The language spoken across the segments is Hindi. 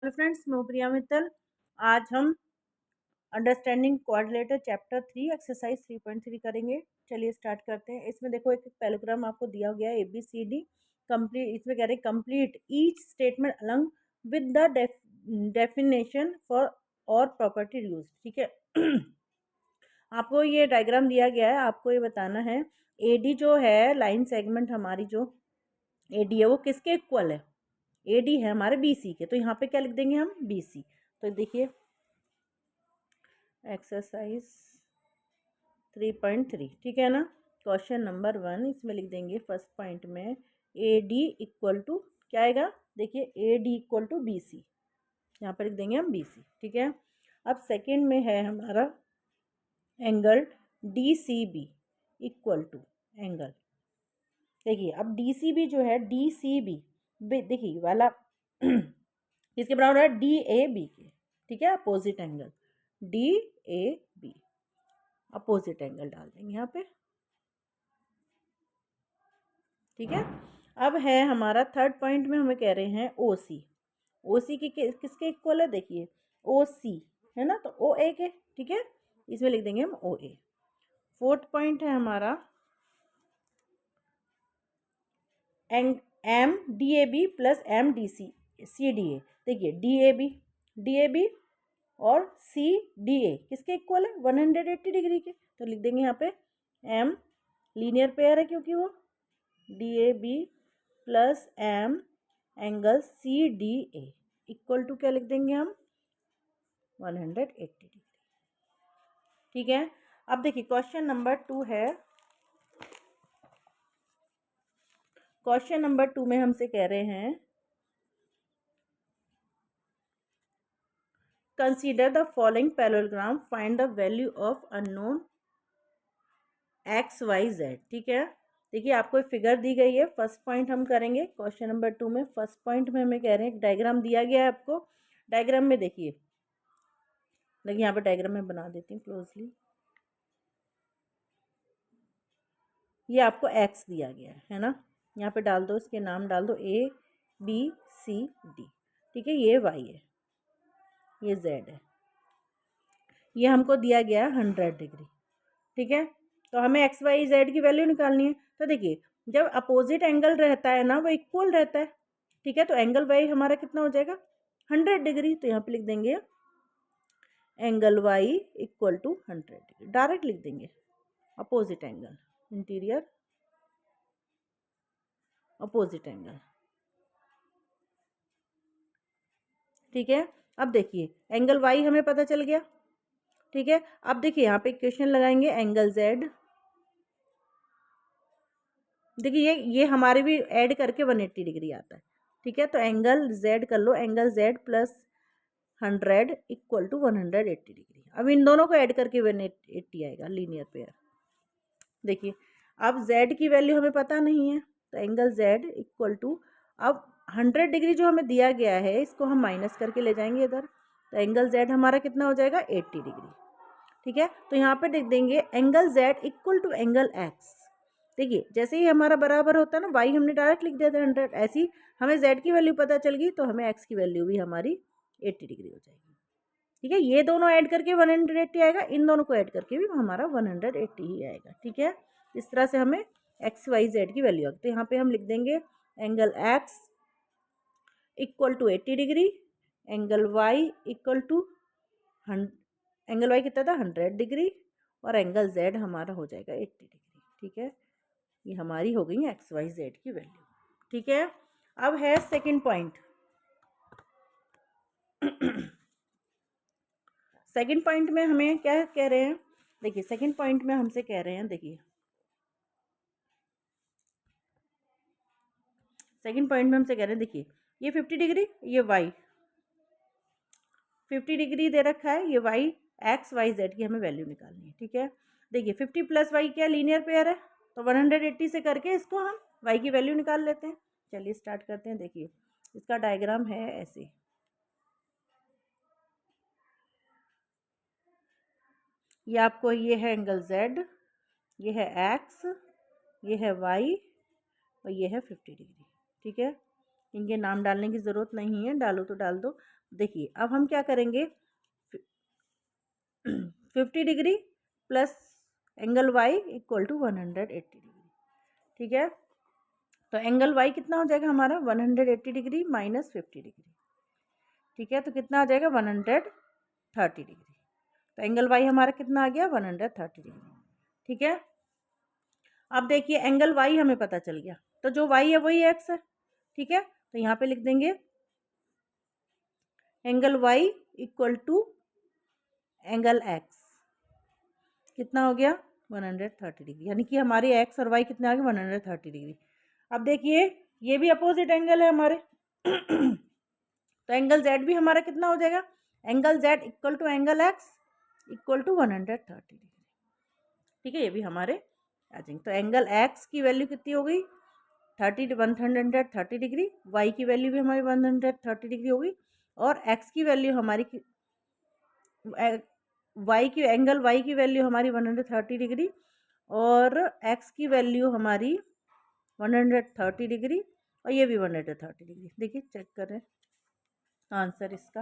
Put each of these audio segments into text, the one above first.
हेलो फ्रेंड्स, मैं हूं प्रिया मित्तल। आज हम अंडरस्टैंडिंग क्वाड्रिलेटरल चैप्टर 3 एक्सरसाइज 3.3 करेंगे। चलिए स्टार्ट करते हैं। इसमें देखो एक पैराग्राफ आपको दिया गया है ABCD कंप्लीट। इसमें कह रहे हैं complete each statement along with the definition for और प्रॉपर्टी यूज। ठीक है। आपको ये डायग्राम दिया गया है, आपको ये बताना है AD जो है लाइन सेगमेंट हमारी जो AD है वो किसके इक्वल है। AD है हमारे BC के, तो यहाँ पे क्या लिख देंगे हम BC। तो देखिए एक्सरसाइज 3.3, ठीक है ना। क्वेश्चन नंबर 1 इसमें लिख देंगे फर्स्ट पॉइंट में AD इक्वल टू क्या आएगा, देखिए AD इक्वल टू BC, यहाँ पर लिख देंगे हम BC। ठीक है। अब सेकंड में है हमारा angle DCB equal to angle, देखिए अब DCB जो है DCB देखिए वाला किसके बराबर है, DAB के। ठीक है, opposite angle DAB, opposite angle डाल देंगे यहाँ पे। ठीक है। अब है हमारा थर्ड पॉइंट में हमें कह रहे हैं OC की किसके इक्वल है, देखिए OC है ना, तो OA के। ठीक है, इसमें लिख देंगे हम OA। फोर्थ पॉइंट है हमारा MDAB प्लस MCDA। देखिए DAB और CDA किसके इक्वल है, 180 डिग्री के। तो लिख देंगे यहाँ पे M लीनियर पेयर है क्योंकि वो DAB plus M angle CDA equal to क्या लिख देंगे हम 180 डिग्री। ठीक है। अब देखिए क्वेश्चन नंबर 2 है। क्वेश्चन नंबर 2 में हमसे कह रहे हैं consider the following parallelogram, find the value of unknown XYZ। ठीक है। देखिए आपको एक फिगर दी गई है। फर्स्ट पॉइंट हम करेंगे क्वेश्चन नंबर 2 में। फर्स्ट पॉइंट में हमें कह रहे हैं डायग्राम दिया गया है आपको। डायग्राम में देखिए यहाँ पे डायग्राम में बना देती हूँ क्लोजली। ये आपको X दिया गया है ना, यहाँ पे डाल दो, इसके नाम डाल दो ABCD। ठीक है, ये Y है, ये Z है, ये हमको दिया गया 100 डिग्री। ठीक है, तो हमें XYZ की वैल्यू निकालनी है। तो देखिए जब अपोजिट एंगल रहता है ना वो इक्वल रहता है। ठीक है, तो एंगल Y हमारा कितना हो जाएगा 100 डिग्री। तो यहाँ पे लिख देंगे angle Y equal to 100 degree, direct लिख देंगे opposite angle, interior opposite angle. ठीक है, अब देखिए एंगल Y हमें पता चल गया। ठीक है, अब देखिए यहाँ पे इक्वेशन लगाएंगे एंगल Z। देखिए ये हमारे भी ऐड करके 180 डिग्री आता है। ठीक है, तो एंगल Z कर लो, angle Z plus 100 equal to 180 degree. अब इन दोनों को ऐड करके 180 आएगा, लीनियर पेयर। देखिए अब Z की वैल्यू हमें पता नहीं है, तो एंगल Z इक्वल टू, अब 100 डिग्री जो हमें दिया गया है इसको हम माइनस करके ले जाएंगे इधर, तो एंगल Z हमारा कितना हो जाएगा 80 डिग्री। ठीक है, तो यहाँ पे लिख देंगे angle Z equal to angle X। देखिए जैसे ही हमारा बराबर होता है ना, Y हमने डायरेक्ट लिख दिया था 100, ऐसी हमें Z की वैल्यू पता चल गई तो हमें X की वैल्यू भी हमारी 80 डिग्री हो जाएगी। ठीक है, ये दोनों ऐड करके 180 आएगा, इन दोनों को ऐड करके भी हमारा 180 ही आएगा। ठीक है, इस तरह से हमें XYZ की वैल्यू आएगी। तो यहाँ पे हम लिख देंगे angle X equal to 80 degree, angle Y equal to angle Y कितना था 100 डिग्री, और एंगल Z हमारा हो जाएगा 80 डिग्री। ठीक है, ये हमारी हो गई XYZ की वैल्यू। ठीक है, अब है सेकंड पॉइंट। सेकंड पॉइंट में हमें क्या कह रहे हैं, देखिए सेकंड पॉइंट में हमसे कह रहे हैं, देखिए सेकंड पॉइंट में हमसे कह रहे हैं, देखिए ये 50 डिग्री, ये Y 50 डिग्री दे रखा है, ये Y XYZ की हमें वैल्यू निकालनी है। ठीक है, देखिए 50 प्लस Y क्या लीनियर पेयर है, तो 180 से करके इसको हम Y की वैल्यू निकाल लेते हैं। चलिए स्टार्ट करते हैं। देखिए इसका डायग्राम है ऐसे, ये आपको ये है एंगल Z, ये है X, ये है Y और ये है 50 डिग्री। ठीक है, इनके नाम डालने की ज़रूरत नहीं है, डालो तो डाल दो। देखिए अब हम क्या करेंगे, 50 degree plus angle Y equal to 180 degree, ठीक है। तो एंगल वाई कितना हो जाएगा हमारा 180 डिग्री माइनस 50 डिग्री, ठीक है। तो कितना आ जाएगा 130 डिग्री। तो एंगल वाई हमारा कितना आ गया 130 डिग्री, ठीक है। अब देखिए एंगल वाई हमें पता चल गया, तो जो वाई है वही एक्स है, ठीक है। तो यहाँ पे लिख देंगे angle Y equal to angle X, कितना हो गया 130 डिग्री, यानी कि हमारे एक्स और वाई कितने आ गए 130 डिग्री। अब देखिए ये भी अपोजिट एंगल है हमारे तो एंगल जेड भी हमारा कितना हो जाएगा, angle Z equal to angle X equal to 130 degree, ठीक है। ये भी हमारे आ जाएंगे। तो एंगल एक्स की वैल्यू कितनी हो गई 130 डिग्री, वाई की वैल्यू भी हमारी 130 डिग्री हो गई, और एक्स की वैल्यू हमारी वाई की एंगल वाई की वैल्यू हमारी 130 डिग्री और एक्स की वैल्यू हमारी 130 डिग्री और ये भी 130 डिग्री। देखिए चेक करें आंसर इसका।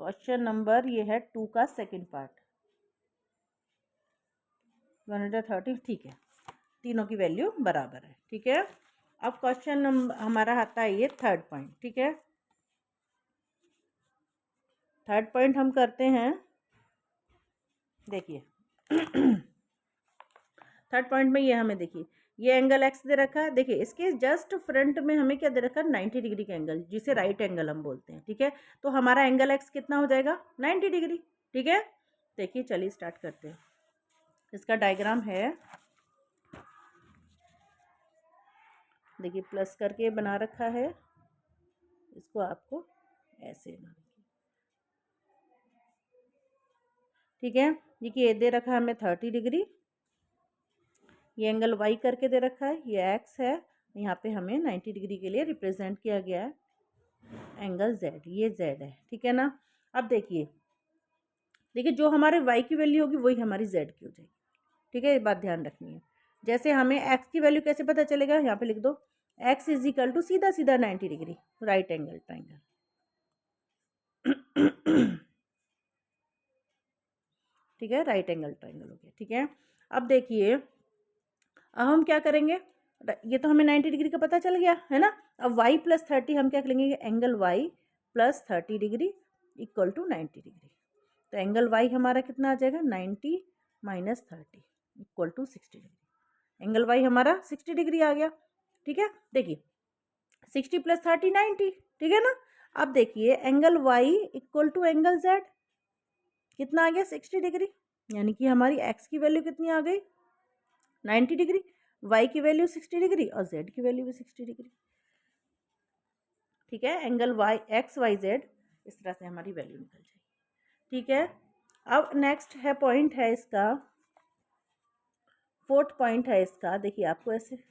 क्वेश्चन नंबर ये है 2 का सेकंड पार्ट 130, ठीक है, तीनों की वैल्यू बराबर है, ठीक है। अब क्वेश्चन नंबर हमारा आता है ये थर्ड पॉइंट, ठीक है। थर्ड पॉइंट हम करते हैं, देखिए थर्ड पॉइंट में ये हमें देखिए ये एंगल एक्स दे रखा है, देखिए इसके जस्ट फ्रंट में हमें क्या दे रखा है 90 डिग्री का एंगल, जिसे राइट एंगल हम बोलते हैं, ठीक है। तो हमारा एंगल एक्स कितना हो जाएगा 90 डिग्री, ठीक है। देखिए चलिए स्टार्ट करते हैं। इसका डायग्राम है, देखिए प्लस करके बना रखा है, इसको आपको ऐसे ठीक है। देखिए ये दे रखा है हमें 30 डिग्री, ये एंगल वाई करके दे रखा है, ये एक्स है, यहाँ पे हमें 90 डिग्री के लिए रिप्रेजेंट किया गया है एंगल जेड, ये जेड है, ठीक है ना। अब देखिए देखिए जो हमारे वाई की वैल्यू होगी वही हमारी जेड की हो जाएगी, ठीक है। ये बात ध्यान रखनी है। जैसे हमें एक्स की वैल्यू कैसे पता चलेगा, यहाँ पे लिख दो एक्स इज इक्वल टू सीधा सीधा 90 डिग्री राइट एंगल ट्राइंगल ठीक है, राइट एंगल ट्राइंगल हो गया, ठीक है। अब देखिए अब हम क्या करेंगे, ये तो हमें 90 डिग्री का पता चल गया है ना। अब y प्लस 30 हम क्या करेंगे, angle y plus 30 degree equal to 90 degree. तो एंगल y हमारा कितना आ जाएगा 90 minus 30 equal to 60 degree. Angle y हमारा 60 डिग्री आ गया, ठीक है। देखिए 60 प्लस 30 90, ठीक है ना। अब देखिए angle y equal to angle z कितना आ गया 60 डिग्री, यानी कि हमारी x की वैल्यू कितनी आ गई 90 डिग्री, y की वैल्यू 60 डिग्री और z की वैल्यू भी 60 डिग्री, ठीक है। Angle y X Y Z इस तरह से हमारी वैल्यू निकल जाएगी, ठीक है। अब नेक्स्ट है पॉइंट है इसका, फोर्थ पॉइंट है इसका, देखिए आपको ऐसे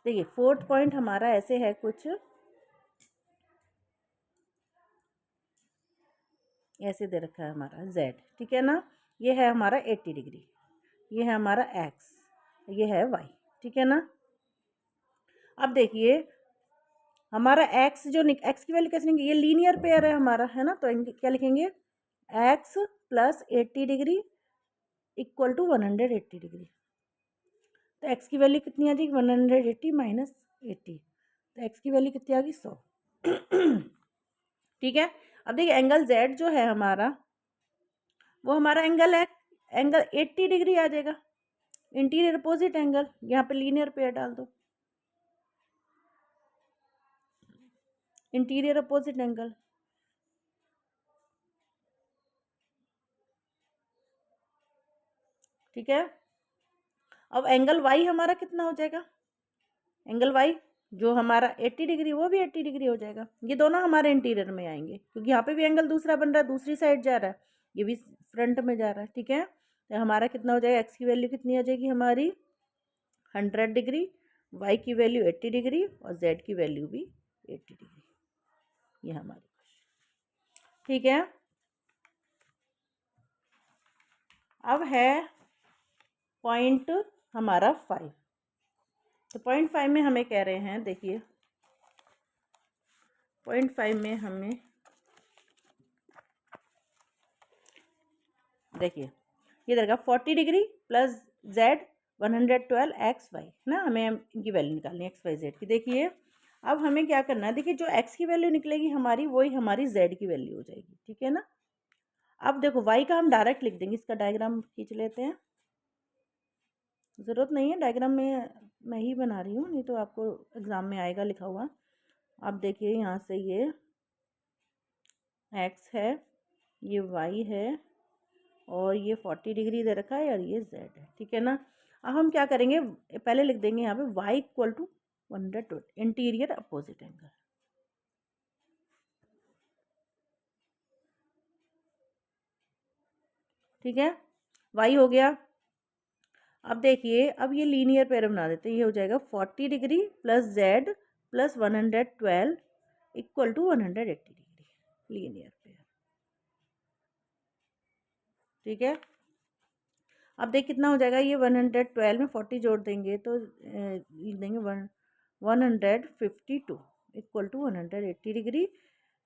देखिए फोर्थ पॉइंट हमारा ऐसे है कुछ ऐसे दे रखा है हमारा z, ठीक है ना। ये है हमारा 80 डिग्री, ये है हमारा x, ये है y, ठीक है ना। अब देखिए हमारा x जो x की वैल्यू कैसे लिखेंगे, ये लीनियर पेयर है हमारा, है ना। तो क्या लिखेंगे x plus 80 degree equal to 180 degree. तो x की वैल्यू कितनी आ जाएगी 180 माइनस 80, तो x की वैल्यू कितनी आ गई 100 ठीक है। अब देखिए एंगल z जो है हमारा वो हमारा एंगल है, एंगल 80 डिग्री आ जाएगा, इंटीरियर अपोजिट एंगल, यहाँ पे लीनियर पेयर डाल दो, इंटीरियर अपोजिट एंगल, ठीक है। अब एंगल y हमारा कितना हो जाएगा, एंगल y जो हमारा 80 डिग्री वो भी 80 डिग्री हो जाएगा, ये दोनों हमारे इंटीरियर में आएंगे क्योंकि यहाँ पे भी एंगल दूसरा बन रहा है, दूसरी साइड जा रहा है, ये भी फ्रंट में जा रहा है, ठीक है। तो हमारा कितना हो जाएगा, एक्स की वैल्यू कितनी आ जाएगी हमारी 100 डिग्री y की वैल्यू 80 डिग्री और z की वैल्यू भी 80 डिग्री। ये हमारी क्वेश्चन, ठीक है। अब है पॉइंट हमारा 5। तो पॉइंट 5 में हमें कह रहे हैं, देखिए पॉइंट 5 में हमें देखिए ये रहेगा 40 degree plus z 112 X Y ना, हमें इनकी वैल्यू निकालनी है एक्स वाई जेड की। देखिए अब हमें क्या करना है, देखिए जो x की वैल्यू निकलेगी हमारी वही हमारी z की वैल्यू हो जाएगी, ठीक है ना। अब देखो y का हम डायरेक्ट लिख देंगे, इसका डायग्राम खींच लेते हैं, ज़रूरत नहीं है डायग्राम में मैं ही बना रही हूँ, नहीं तो आपको एग्ज़ाम में आएगा लिखा हुआ। अब देखिए यहाँ से ये x है, ये y है और ये 40 डिग्री दे रखा है और ये z है, ठीक है ना। अब हम क्या करेंगे, पहले लिख देंगे यहाँ पे y equal to 120 interior opposite angle, ठीक है। y हो गया। अब देखिए अब ये लीनियर पेयर बना देते हैं, ये हो जाएगा 40 degree plus z plus 112 equal to 180 degree linear pair, ठीक है। अब देख कितना हो जाएगा, ये 112 में 40 जोड़ देंगे तो लिख देंगे 152 इक्वल टू 180 डिग्री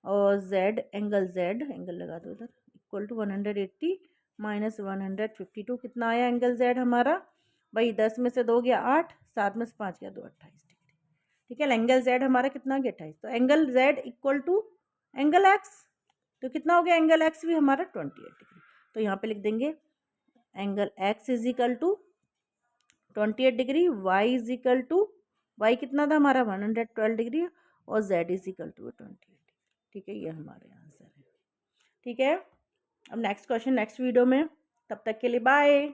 और z एंगल लगा दो इधर इक्वल टू 180 माइनस 152 कितना आया एंगल z हमारा भाई, 10 में से 2 गया 8, 7 में से 5 गया 2, 28 डिग्री, ठीक है। एंगल z हमारा कितना गया 28, तो angle z equal to angle x, तो कितना हो गया एंगल x भी हमारा 28 डिग्री। तो यहाँ पे लिख देंगे angle x is equal to 28 degree, y is equal to y कितना था हमारा 112 डिग्री और z is equal to 28 degree, ठीक है। ये हमारे आंसर है, ठीक है। अब नेक्स्ट क्वेश्चन नेक्स्ट वीडियो में, तब तक के लिए बाय।